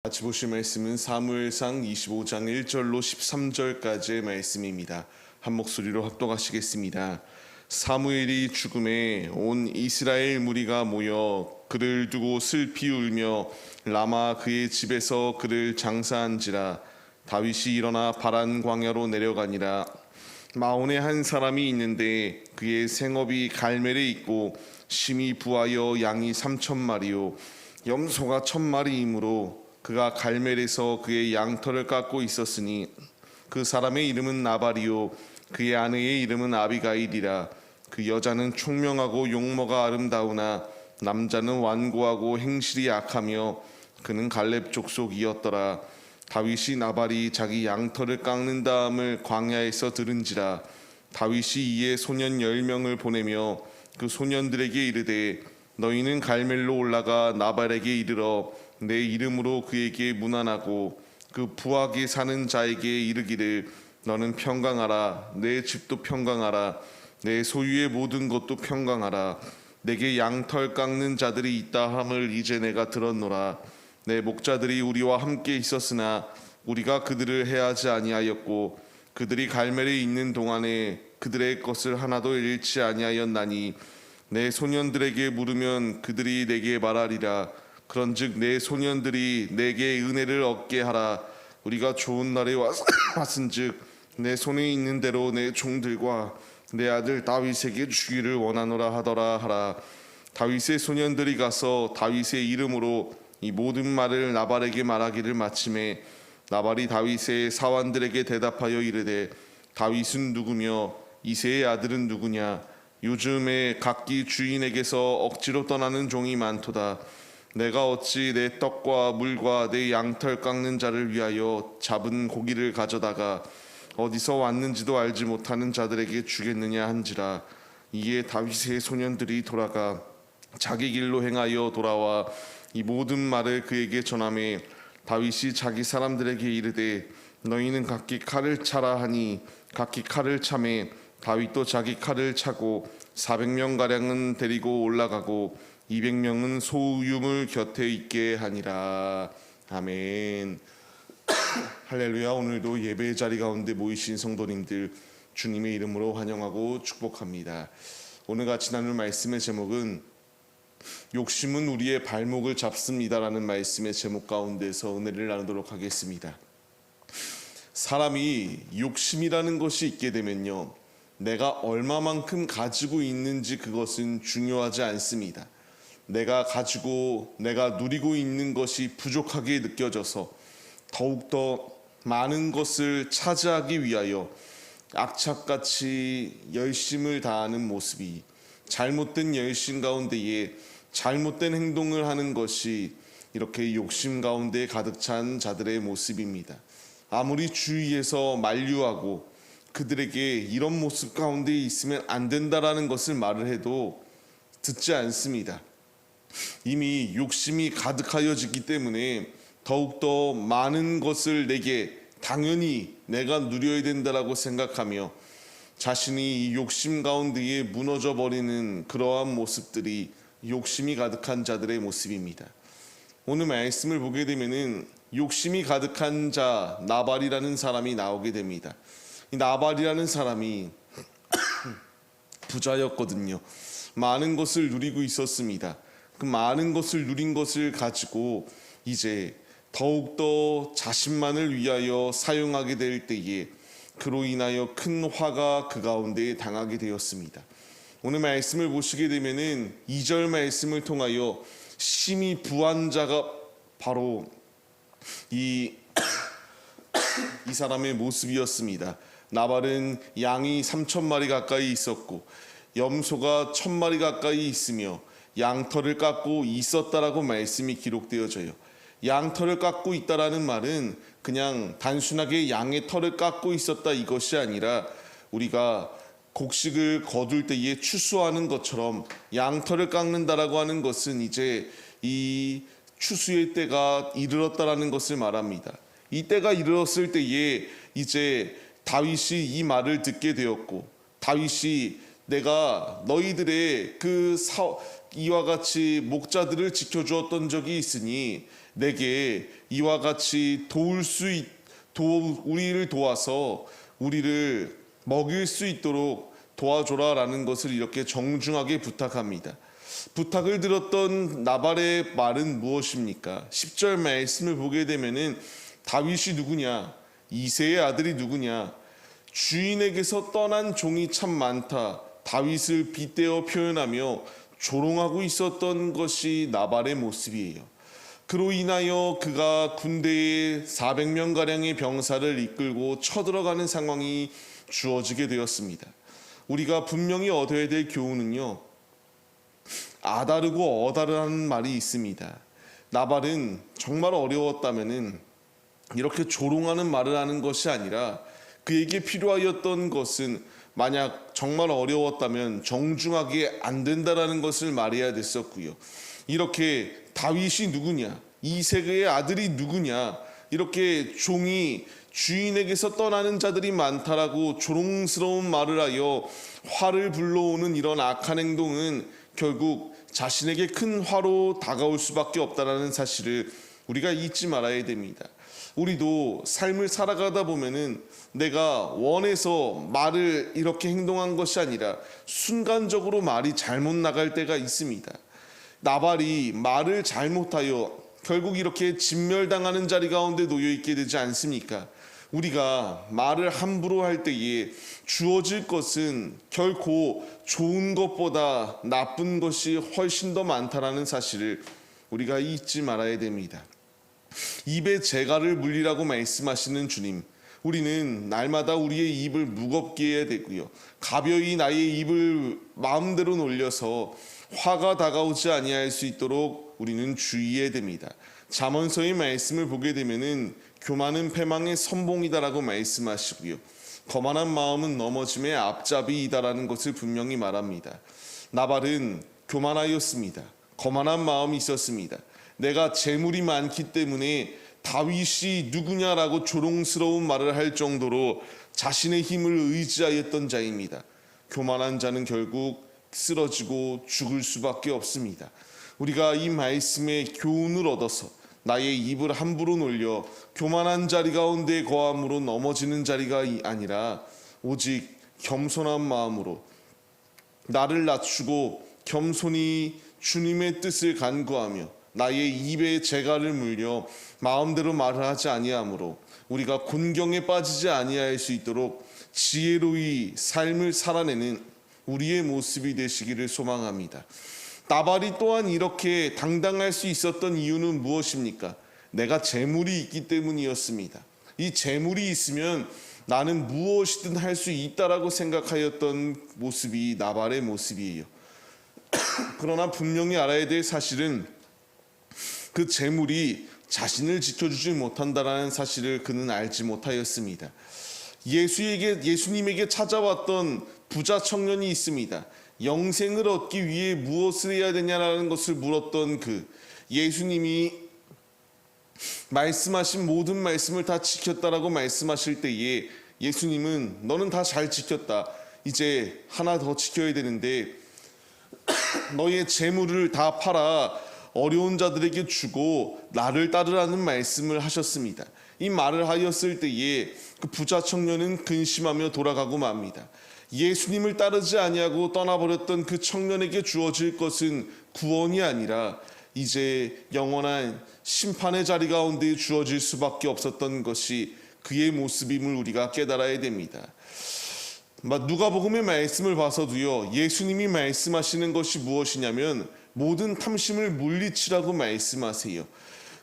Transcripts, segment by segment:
같이 보실 말씀은 사무엘상 25장 1절로 13절까지의 말씀입니다. 한 목소리로 합독하시겠습니다. 사무엘이 죽음에 온 이스라엘 무리가 모여 그를 두고 슬피 울며 라마 그의 집에서 그를 장사한지라. 다윗이 일어나 바란 광야로 내려가니라. 마온에 한 사람이 있는데 그의 생업이 갈멜에 있고 심히 부하여 양이 3,000마리요 염소가 1,000마리이므로 그가 갈멜에서 그의 양털을 깎고 있었으니 그 사람의 이름은 나발이요 그의 아내의 이름은 아비가일이라. 그 여자는 총명하고 용모가 아름다우나 남자는 완고하고 행실이 악하며 그는 갈렙 족속이었더라. 다윗이 나발이 자기 양털을 깎는 다음을 광야에서 들은지라. 다윗이 이에 소년 10명을 보내며 그 소년들에게 이르되 너희는 갈멜로 올라가 나발에게 이르러 내 이름으로 그에게 문안하고 그 부하게 사는 자에게 이르기를 너는 평강하라. 내 집도 평강하라. 내 소유의 모든 것도 평강하라. 내게 양털 깎는 자들이 있다 함을 이제 내가 들었노라. 내 목자들이 우리와 함께 있었으나 우리가 그들을 해하지 아니하였고 그들이 갈멜에 있는 동안에 그들의 것을 하나도 잃지 아니하였나니 내 소년들에게 물으면 그들이 내게 말하리라. 그런즉 내 소년들이 내게 은혜를 얻게 하라. 우리가 좋은 날에 왔은즉 내 손에 있는 대로 내 종들과 내 아들 다윗에게 주기를 원하노라 하더라 하라. 다윗의 소년들이 가서 다윗의 이름으로 이 모든 말을 나발에게 말하기를 마침에 나발이 다윗의 사환들에게 대답하여 이르되 다윗은 누구며 이새의 아들은 누구냐. 요즘에 각기 주인에게서 억지로 떠나는 종이 많도다. 내가 어찌 내 떡과 물과 내 양털 깎는 자를 위하여 잡은 고기를 가져다가 어디서 왔는지도 알지 못하는 자들에게 주겠느냐 한지라. 이에 다윗의 소년들이 돌아가 자기 길로 행하여 돌아와 이 모든 말을 그에게 전하매 다윗이 자기 사람들에게 이르되 너희는 각기 칼을 차라 하니 각기 칼을 차매 다윗도 자기 칼을 차고 400명 가량은 데리고 올라가고 200명은 소유물 곁에 있게 하니라. 아멘. 할렐루야. 오늘도 예배의 자리 가운데 모이신 성도님들 주님의 이름으로 환영하고 축복합니다. 오늘 같이 나눌 말씀의 제목은 욕심은 우리의 발목을 잡습니다라는 말씀의 제목 가운데서 은혜를 나누도록 하겠습니다. 사람이 욕심이라는 것이 있게 되면요, 내가 얼마만큼 가지고 있는지 그것은 중요하지 않습니다. 내가 가지고 내가 누리고 있는 것이 부족하게 느껴져서 더욱더 많은 것을 차지하기 위하여 악착같이 열심을 다하는 모습이, 잘못된 열심 가운데에 잘못된 행동을 하는 것이 이렇게 욕심 가운데 가득 찬 자들의 모습입니다. 아무리 주위에서 만류하고 그들에게 이런 모습 가운데 있으면 안 된다라는 것을 말을 해도 듣지 않습니다. 이미 욕심이 가득하여지기 때문에 더욱더 많은 것을 내게 당연히 내가 누려야 된다라고 생각하며 자신이 이 욕심 가운데에 무너져 버리는 그러한 모습들이 욕심이 가득한 자들의 모습입니다. 오늘 말씀을 보게 되면은 욕심이 가득한 자 나발이라는 사람이 나오게 됩니다. 이 나발이라는 사람이 부자였거든요. 많은 것을 누리고 있었습니다. 그 많은 것을 누린 것을 가지고 이제 더욱더 자신만을 위하여 사용하게 될 때에 그로 인하여 큰 화가 그 가운데 당하게 되었습니다. 오늘 말씀을 보시게 되면은 2절 말씀을 통하여 심히 부한 자가 바로 이 사람의 모습이었습니다. 나발은 양이 3,000마리 가까이 있었고 염소가 1,000마리 가까이 있으며 양털을 깎고 있었다라고 말씀이 기록되어져요. 양털을 깎고 있다라는 말은 그냥 단순하게 양의 털을 깎고 있었다 이것이 아니라 우리가 곡식을 거둘 때에 추수하는 것처럼 양털을 깎는다라고 하는 것은 이제 이 추수의 때가 이르렀다라는 것을 말합니다. 이 때가 이르렀을 때에 이제 다윗이 이 말을 듣게 되었고 다윗이 내가 너희들의 이와 같이 목자들을 지켜주었던 적이 있으니 내게 이와 같이 우리를 도와서 우리를 먹일 수 있도록 도와줘라라는 것을 이렇게 정중하게 부탁합니다. 부탁을 들었던 나발의 말은 무엇입니까? 10절 말씀을 보게 되면은 다윗이 누구냐? 이새의 아들이 누구냐? 주인에게서 떠난 종이 참 많다. 다윗을 빗대어 표현하며 조롱하고 있었던 것이 나발의 모습이에요. 그로 인하여 그가 군대에 400명가량의 병사를 이끌고 쳐들어가는 상황이 주어지게 되었습니다. 우리가 분명히 얻어야 될 교훈은요, 아다르고 어다르라는 말이 있습니다. 나발은 정말 어려웠다면은 이렇게 조롱하는 말을 하는 것이 아니라 그에게 필요하였던 것은 만약 정말 어려웠다면 정중하게 안 된다라는 것을 말해야 됐었고요. 이렇게 다윗이 누구냐, 이새의 아들이 누구냐, 이렇게 종이 주인에게서 떠나는 자들이 많다라고 조롱스러운 말을 하여 화를 불러오는 이런 악한 행동은 결국 자신에게 큰 화로 다가올 수밖에 없다라는 사실을 우리가 잊지 말아야 됩니다. 우리도 삶을 살아가다 보면은 내가 원해서 말을 이렇게 행동한 것이 아니라 순간적으로 말이 잘못 나갈 때가 있습니다. 나발이 말을 잘못하여 결국 이렇게 진멸당하는 자리 가운데 놓여 있게 되지 않습니까? 우리가 말을 함부로 할 때에 주어질 것은 결코 좋은 것보다 나쁜 것이 훨씬 더 많다라는 사실을 우리가 잊지 말아야 됩니다. 입에 재갈을 물리라고 말씀하시는 주님, 우리는 날마다 우리의 입을 무겁게 해야 되고요, 가벼이 나의 입을 마음대로 놀려서 화가 다가오지 아니할 수 있도록 우리는 주의해야 됩니다. 잠언서의 말씀을 보게 되면은 교만은 패망의 선봉이다라고 말씀하시고요, 거만한 마음은 넘어짐의 앞잡이이다라는 것을 분명히 말합니다. 나발은 교만하였습니다. 거만한 마음이 있었습니다. 내가 재물이 많기 때문에 다윗이 누구냐라고 조롱스러운 말을 할 정도로 자신의 힘을 의지하였던 자입니다. 교만한 자는 결국 쓰러지고 죽을 수밖에 없습니다. 우리가 이 말씀의 교훈을 얻어서 나의 입을 함부로 놀려 교만한 자리 가운데 거함으로 넘어지는 자리가 아니라 오직 겸손한 마음으로 나를 낮추고 겸손히 주님의 뜻을 간구하며 나의 입에 재갈을 물려 마음대로 말을 하지 아니하므로 우리가 곤경에 빠지지 아니할 수 있도록 지혜로이 삶을 살아내는 우리의 모습이 되시기를 소망합니다. 나발이 또한 이렇게 당당할 수 있었던 이유는 무엇입니까? 내가 재물이 있기 때문이었습니다. 이 재물이 있으면 나는 무엇이든 할 수 있다라고 생각하였던 모습이 나발의 모습이에요. 그러나 분명히 알아야 될 사실은 그 재물이 자신을 지켜주지 못한다라는 사실을 그는 알지 못하였습니다. 예수님에게 찾아왔던 부자 청년이 있습니다. 영생을 얻기 위해 무엇을 해야 되냐라는 것을 물었던 예수님이 말씀하신 모든 말씀을 다 지켰다라고 말씀하실 때에 예수님은 너는 다 잘 지켰다. 이제 하나 더 지켜야 되는데 너의 재물을 다 팔아 어려운 자들에게 주고 나를 따르라는 말씀을 하셨습니다. 이 말을 하였을 때에 그 부자 청년은 근심하며 돌아가고 맙니다. 예수님을 따르지 아니하고 떠나버렸던 그 청년에게 주어질 것은 구원이 아니라 이제 영원한 심판의 자리 가운데 주어질 수밖에 없었던 것이 그의 모습임을 우리가 깨달아야 됩니다. 누가복음의 말씀을 봐서도요, 예수님이 말씀하시는 것이 무엇이냐면 모든 탐심을 물리치라고 말씀하세요.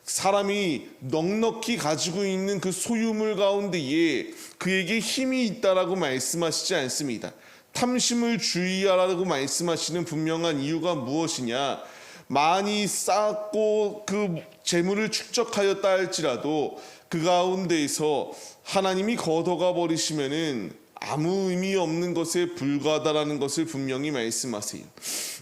사람이 넉넉히 가지고 있는 그 소유물 가운데에 그에게 힘이 있다라고 말씀하시지 않습니다. 탐심을 주의하라고 말씀하시는 분명한 이유가 무엇이냐? 많이 쌓고 그 재물을 축적하였다 할지라도 그 가운데에서 하나님이 걷어가 버리시면은 아무 의미 없는 것에 불과하다라는 것을 분명히 말씀하세요.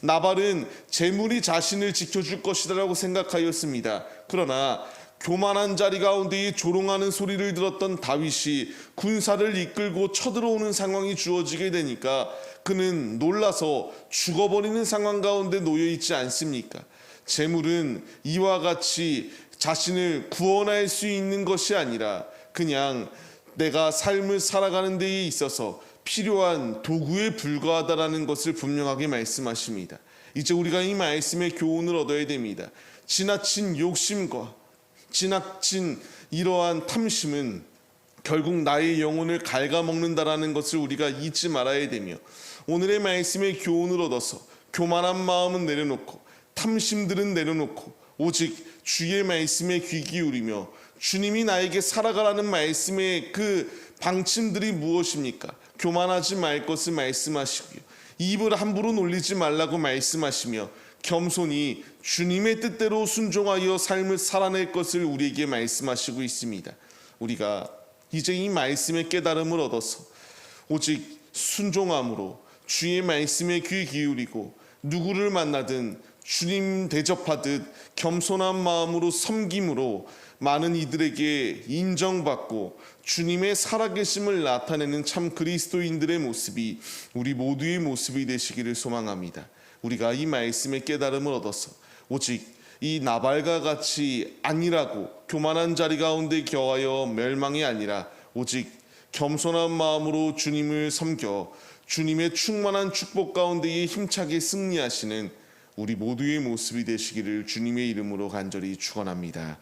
나발은 재물이 자신을 지켜줄 것이라고 생각하였습니다. 그러나 교만한 자리 가운데에 조롱하는 소리를 들었던 다윗이 군사를 이끌고 쳐들어오는 상황이 주어지게 되니까 그는 놀라서 죽어버리는 상황 가운데 놓여 있지 않습니까? 재물은 이와 같이 자신을 구원할 수 있는 것이 아니라 그냥 내가 삶을 살아가는 데에 있어서 필요한 도구에 불과하다라는 것을 분명하게 말씀하십니다. 이제 우리가 이 말씀의 교훈을 얻어야 됩니다. 지나친 욕심과 지나친 이러한 탐심은 결국 나의 영혼을 갉아먹는다라는 것을 우리가 잊지 말아야 되며, 오늘의 말씀의 교훈을 얻어서 교만한 마음은 내려놓고 탐심들은 내려놓고 오직 주의 말씀에 귀 기울이며, 주님이 나에게 살아가라는 말씀의 그 방침들이 무엇입니까? 교만하지 말 것을 말씀하시고요, 입을 함부로 놀리지 말라고 말씀하시며, 겸손히 주님의 뜻대로 순종하여 삶을 살아낼 것을 우리에게 말씀하시고 있습니다. 우리가 이제 이 말씀의 깨달음을 얻어서 오직 순종함으로 주의 말씀에 귀 기울이고 누구를 만나든 주님 대접하듯 겸손한 마음으로 섬김으로 많은 이들에게 인정받고 주님의 살아계심을 나타내는 참 그리스도인들의 모습이 우리 모두의 모습이 되시기를 소망합니다. 우리가 이 말씀의 깨달음을 얻어서 오직 이 나발과 같이 아니라고 교만한 자리 가운데 겨하여 멸망이 아니라 오직 겸손한 마음으로 주님을 섬겨 주님의 충만한 축복 가운데에 힘차게 승리하시는 우리 모두의 모습이 되시기를 주님의 이름으로 간절히 축원합니다.